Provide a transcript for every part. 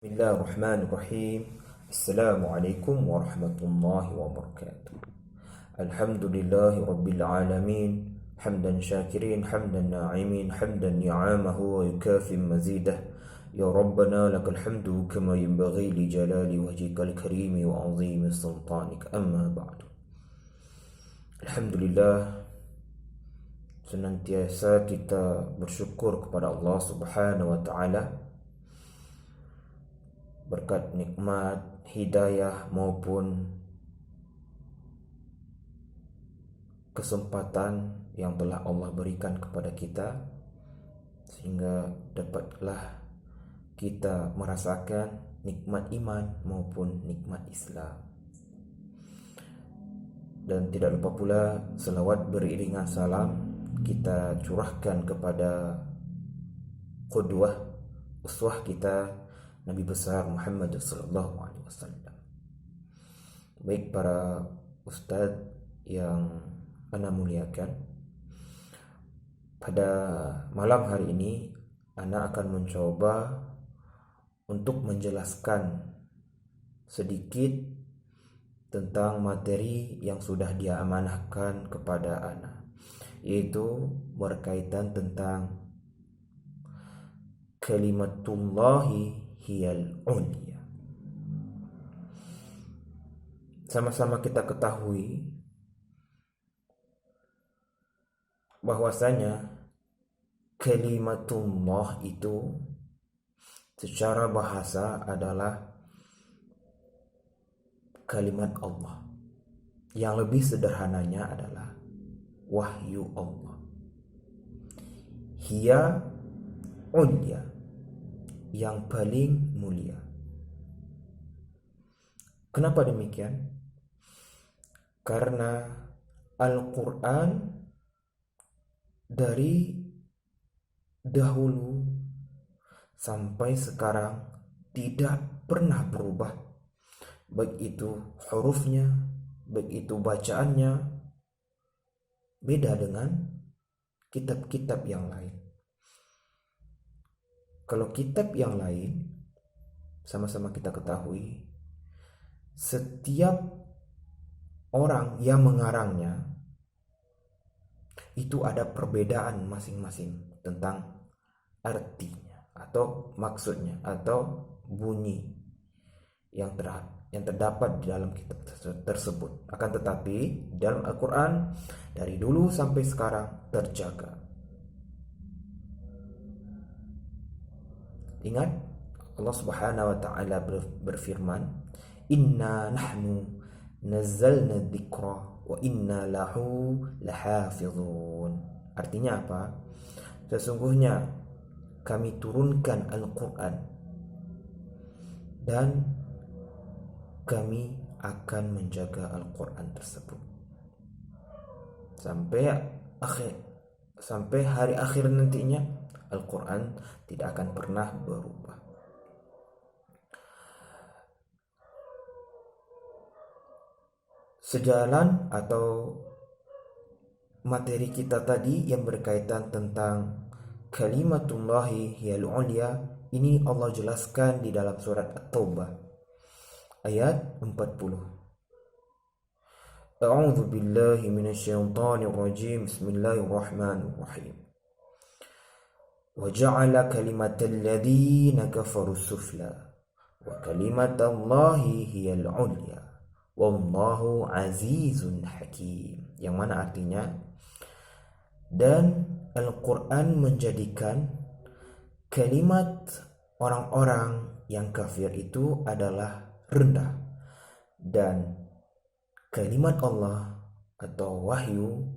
Bismillahirrahmanirrahim. Assalamualaikum warahmatullahi wabarakatuh. Alhamdulillahi rabbil alamin. Hamdan syakirin, hamdan na'imin, hamdan ni'amahu wa yukafi mazidah. Ya Rabbana lakal hamdu kama yanbaghi li jalali wajhikal karimi wa azimi sultanik. Amma ba'du. Alhamdulillah, senantiasa kita bersyukur kepada Allah Subhanahu wa taala berkat nikmat, hidayah maupun kesempatan yang telah Allah berikan kepada kita, sehingga dapatlah kita merasakan nikmat iman maupun nikmat Islam. Dan tidak lupa pula selawat beriringan salam kita curahkan kepada qudwah, uswah kita, Nabi besar Muhammad sallallahu alaihi wasallam. Baik para ustaz yang ana muliakan, pada malam hari ini ana akan mencoba untuk menjelaskan sedikit tentang materi yang sudah dia amanahkan kepada ana, yaitu berkaitan tentang kalimatullahi hiyal ulia. Sama-sama kita ketahui bahwasanya kalimatullah itu secara bahasa adalah kalimat Allah. Yang lebih sederhananya adalah wahyu Allah. Hiya ulia, yang paling mulia. Kenapa demikian? Karena Al-Quran dari dahulu sampai sekarang tidak pernah berubah, baik itu hurufnya, baik itu bacaannya, beda dengan kitab-kitab yang lain. Kalau kitab yang lain, sama-sama kita ketahui, setiap orang yang mengarangnya itu ada perbedaan masing-masing tentang artinya atau maksudnya atau bunyi yang terdapat di dalam kitab tersebut. Akan tetapi dalam Al-Quran dari dulu sampai sekarang terjaga. Ingat, Allah Subhanahu wa taala berfirman, "Inna nahnu nazzalna dzikra wa inna lahu lahafizun." Artinya apa? Sesungguhnya kami turunkan Al-Quran dan kami akan menjaga Al-Quran tersebut sampai hari akhir nantinya. Al-Quran tidak akan pernah berubah. Sejalan atau materi kita tadi yang berkaitan tentang kalimatullahi hiyal ulia, ini Allah jelaskan di dalam surat At-Taubah ayat 40. A'udzu billahi minasyaitonir rajim. Bismillahirrahmanirrahim. وَجَعَلَ كَلِمَةَ الَّذِينَ كَفَرُوا السُّفْلَى وَكَلِمَةَ اللَّهِ هِيَ الْعُلْيَا وَاللَّهُ عَزِيزٌ حَكِيمٌ. Yang mana artinya, dan Al-Quran menjadikan kalimat orang-orang yang kafir itu adalah rendah, dan kalimat Allah atau wahyu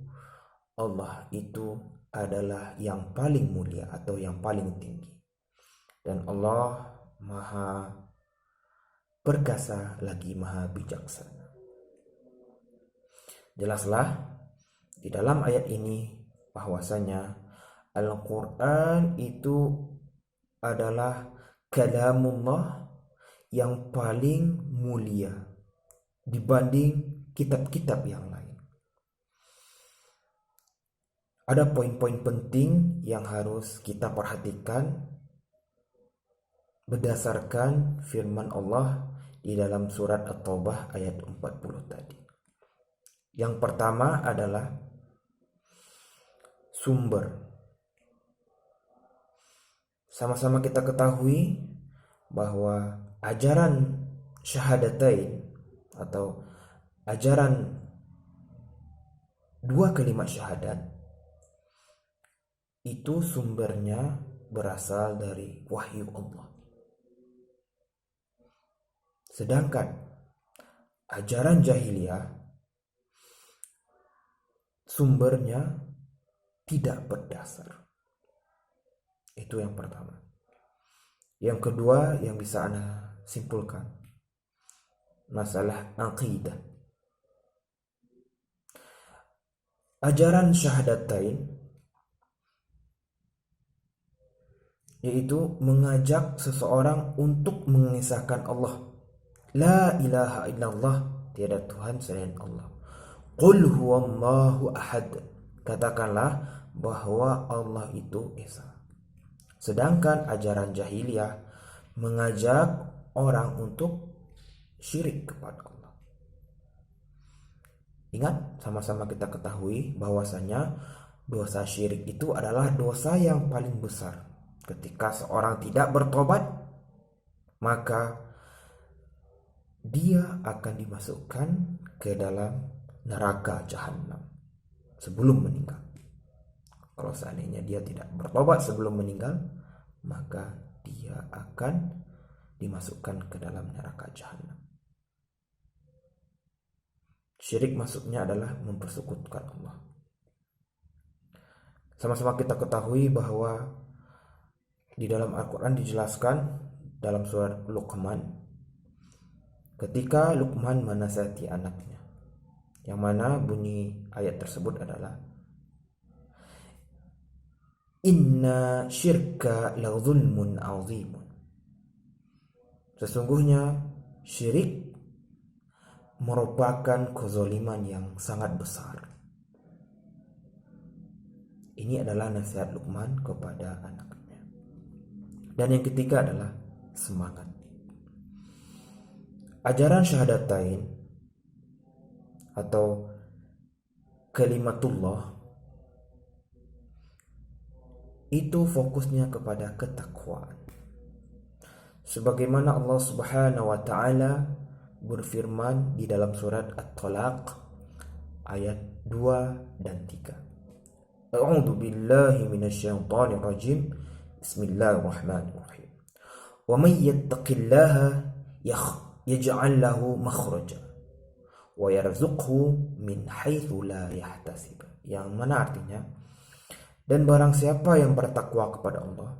Allah itu adalah yang paling mulia atau yang paling tinggi. Dan Allah maha perkasa lagi maha bijaksana. Jelaslah di dalam ayat ini bahwasanya Al-Quran itu adalah kalamullah yang paling mulia dibanding kitab-kitab yang lain. Ada poin-poin penting yang harus kita perhatikan berdasarkan firman Allah di dalam surat At-Taubah ayat 40 tadi. Yang pertama adalah sumber. Sama-sama kita ketahui bahwa ajaran syahadatain atau ajaran dua kalimat syahadat itu sumbernya berasal dari wahyu Allah. Sedangkan ajaran jahiliyah sumbernya tidak berdasar. Itu yang pertama. Yang kedua yang bisa Anda simpulkan, masalah aqidah. Ajaran syahadatain yaitu mengajak seseorang untuk mengisahkan Allah. La ilaha illallah, tiada Tuhan selain Allah. Qul huwallahu ahad, katakanlah bahwa Allah itu esa. Sedangkan ajaran jahiliyah mengajak orang untuk syirik kepada Allah. Ingat, sama-sama kita ketahui bahwasanya dosa syirik itu adalah dosa yang paling besar. Ketika seorang tidak bertobat, maka dia akan dimasukkan ke dalam neraka jahanam sebelum meninggal. Kalau seandainya dia tidak bertobat sebelum meninggal, maka dia akan dimasukkan ke dalam neraka jahanam. Syirik maksudnya adalah mempersekutukan Allah. Sama-sama kita ketahui bahwa di dalam Al-Quran dijelaskan dalam surat Luqman, ketika Luqman menasihati anaknya, yang mana bunyi ayat tersebut adalah Inna syirka la zulmun azimun. Sesungguhnya syirik merupakan kezaliman yang sangat besar. Ini adalah nasihat Luqman kepada anaknya. Dan yang ketiga adalah semangat. Ajaran syahadatain atau kalimatullah itu fokusnya kepada ketakwaan. Sebagaimana Allah Subhanahu wa taala berfirman di dalam surat At-Talaq ayat 2 dan 3. A'udzu billahi minasyaitonir rajim. Bismillahirrahmanirrahim. Wa may yattaqillaha yaj'al lahu makhraja wa yarzuqhu min haitsu la yahtasib. Yang mana artinya, dan barang siapa yang bertakwa kepada Allah,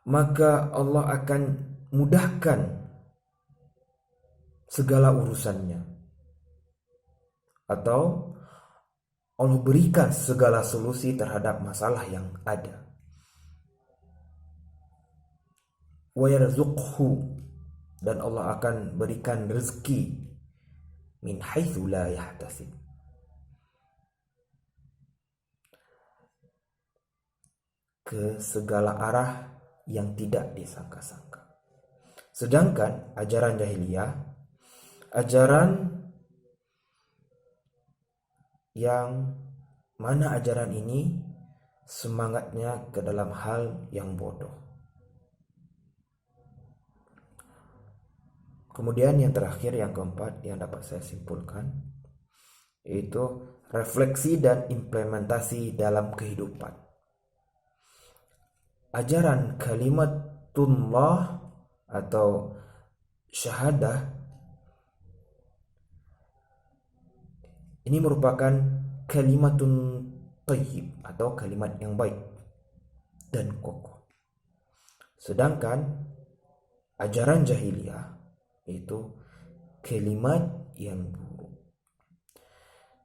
maka Allah akan mudahkan segala urusannya, atau Allah berikan segala solusi terhadap masalah yang ada. Wa yarzuqhu, dan Allah akan berikan rezeki min haitsu la yahtasib, ke segala arah yang tidak disangka-sangka. Sedangkan ajaran jahiliyah, ajaran yang mana ajaran ini semangatnya ke dalam hal yang bodoh. Kemudian yang terakhir, yang keempat yang dapat saya simpulkan, yaitu refleksi dan implementasi dalam kehidupan. Ajaran kalimatullah atau syahadah ini merupakan kalimatun thayyib atau kalimat yang baik dan kokoh. Sedangkan ajaran jahiliyah itu kalimat yang buruk.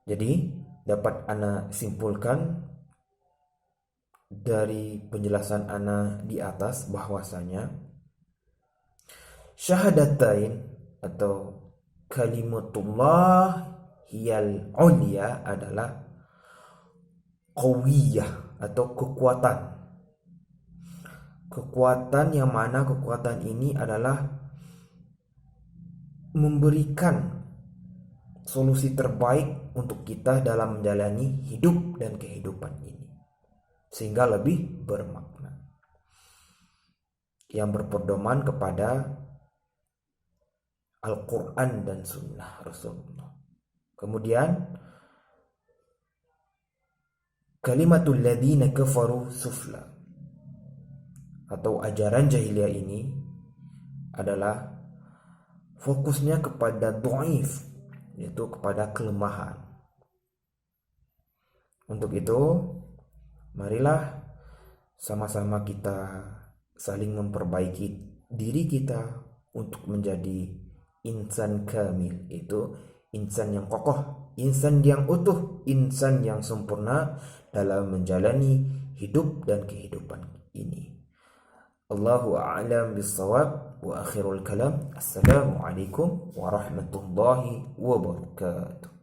Jadi dapat ana simpulkan dari penjelasan ana di atas bahwasanya syahadatain atau kalimatullah hiyal ulia adalah qawiyah atau kekuatan. kekuatan yang mana kekuatan ini adalah memberikan solusi terbaik untuk kita dalam menjalani hidup dan kehidupan ini, sehingga lebih bermakna, yang berpedoman kepada Al-Quran dan Sunnah Rasulullah. Kemudian kalimatul ladzina kafaru sufla, atau ajaran jahiliyah ini adalah fokusnya kepada dhaif, yaitu kepada kelemahan. Untuk itu, marilah sama-sama kita saling memperbaiki diri kita untuk menjadi insan kamil, itu insan yang kokoh, insan yang utuh, insan yang sempurna dalam menjalani hidup dan kehidupan ini. Allahu a'lam bissawab, wa akhirul kalam. Assalamualaikum warahmatullahi wabarakatuh.